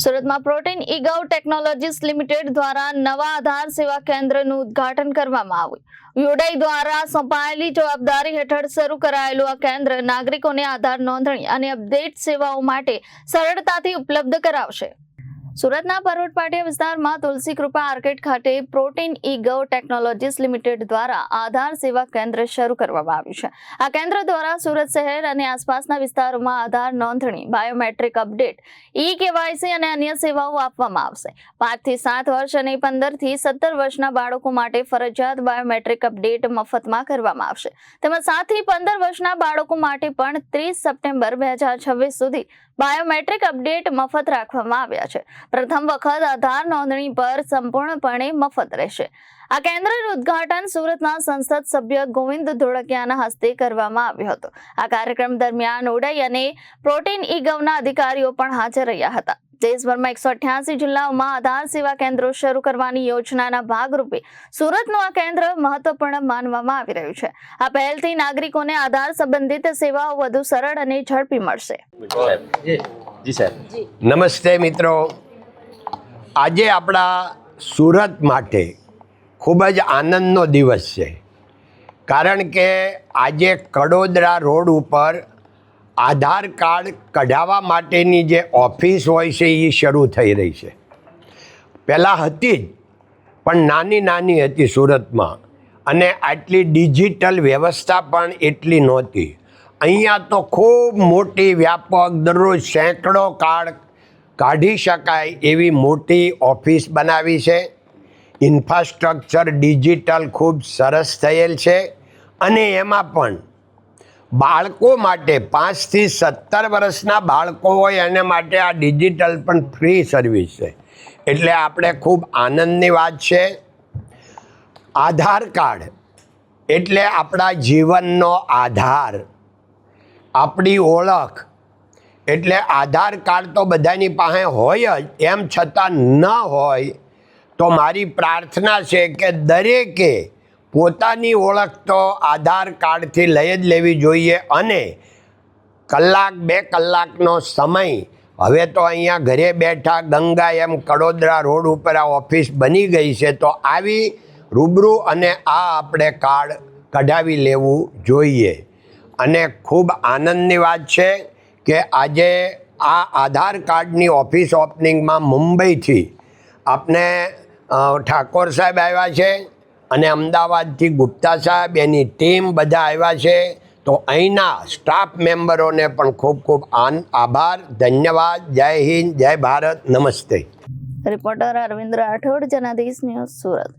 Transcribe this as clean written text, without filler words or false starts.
સુરતમાં protein ઈગવ technologies limited દ્વારા નવા આધાર સેવા કેન્દ્રનું ઉદ્ઘાટન કરવામાં આવ્યું। યુડાઈ દ્વારા સોંપાયેલી જવાબદારી હેઠળ શરૂ કરાયેલું આ કેન્દ્ર નાગરિકોને આધાર નોંધણી અને અપડેટ સેવાઓ માટે સરળતાથી ઉપલબ્ધ કરાવશે। સુરતના પરોઢ પાટિયા વિસ્તારમાં તુલસી કૃપા આર્કેડ ખાતે પ્રોટીન ઈગવ ટેકનોલોજીસ લિમિટેડ દ્વારા આધાર સેવા કેન્દ્ર શરૂ કરવામાં આવ્યું છે। આ કેન્દ્ર દ્વારા સુરત શહેર અને આસપાસના વિસ્તારોમાં આધાર નોંધણી, બાયોમેટ્રિક અપડેટ, ઈ-કેવાયસી અને અન્ય સેવાઓ આપવામાં આવશે। 5 થી 7 વર્ષ અને 15 થી 17 વર્ષના બાળકો માટે ફરજિયાત બાયોમેટ્રિક અપડેટ મફતમાં કરવામાં આવશે, તેમજ 7 થી 15 વર્ષના બાળકો માટે પણ 30 સપ્ટેમ્બર 2026 સુધી બાયોમેટ્રિક અપડેટ મફત રાખવામાં આવ્યા છે। પ્રથમ વખત આધાર નોંધણી પર સંપૂર્ણપણે મફત રહેશે। આ કેન્દ્રનું ઉદ્ઘાટન સુરતના સંસદ સભ્ય ગોવિંદ ધોળકિયાના હસ્તે કરવામાં આવ્યું હતું। આ કાર્યક્રમ દરમિયાન ઉડાઈ અને પ્રોટીન ઈગવના અધિકારીઓ પણ હાજર રહ્યા હતા। દેશભરમાં 188 જિલ્લાઓમાં આધાર સેવા કેન્દ્રો શરૂ કરવાની યોજનાના ભાગરૂપે સુરતનું આ કેન્દ્ર મહત્વપૂર્ણ માનવામાં આવી રહ્યું છે। આ પહેલથી નાગરિકોને આધાર સંબંધિત સેવાઓ વધુ સરળ અને ઝડપી મળશે। નમસ્તે મિત્રો, આજે આપણા સુરત માટે ખૂબ જ આનંદનો દિવસ છે, કારણ કે આજે કડોદરા રોડ ઉપર આધાર કાર્ડ કઢાવવા માટેની જે ઓફિસ હોય છે એ શરૂ થઈ રહી છે। પહેલાં હતી જ, પણ નાની હતી સુરતમાં, અને આટલી ડિજિટલ વ્યવસ્થા પણ એટલી નહોતી। અહીંયા તો ખૂબ મોટી વ્યાપક, દરરોજ સેંકડો કાર્ડ કાઢી શકાય એવી મોટી ઓફિસ બનાવી છે। ઇન્ફ્રાસ્ટ્રક્ચર ડિજિટલ ખૂબ સરસ થયેલ છે, અને એમાં પણ બાળકો માટે 5 થી 17 વર્ષના બાળકો હોય એને માટે આ ડિજિટલ પણ ફ્રી સર્વિસ છે, એટલે આપણે ખૂબ આનંદની વાત છે। આધાર કાર્ડ એટલે આપણા જીવનનો આધાર, આપણી ઓળખ। એટલે આધાર કાર્ડ તો બધાની પાસે હોય જ, એમ છતાં ન હોય તો મારી પ્રાર્થના છે કે દરેકે પોતાની ઓળખ તો આધાર કાર્ડથી લઈ જ લેવી જોઈએ। અને 1-2 કલાકનો સમય, હવે તો અહીંયા ઘરે બેઠા ગંગા એમ કડોદરા રોડ ઉપર આ ઓફિસ બની ગઈ છે, તો આવી રૂબરૂ અને આ આપણે કાર્ડ કઢાવી લેવું જોઈએ। અને ખૂબ આનંદની વાત છે કે આજે આ આધાર કાર્ડની ઓફિસ ઓપનિંગમાં મુંબઈથી આપણે ઠાકોર સાહેબ આવ્યા છે, અને અમદાવાદથી ગુપ્તા સાહેબ, એની ટીમ બધા આવ્યા છે। તો અહીંના સ્ટાફ મેમ્બરોને પણ ખૂબ ખૂબ આભાર, ધન્યવાદ। જય હિન્દ, જય ભારત, નમસ્તે। Reporter Arvind Rathod, Janadesh news, Surat.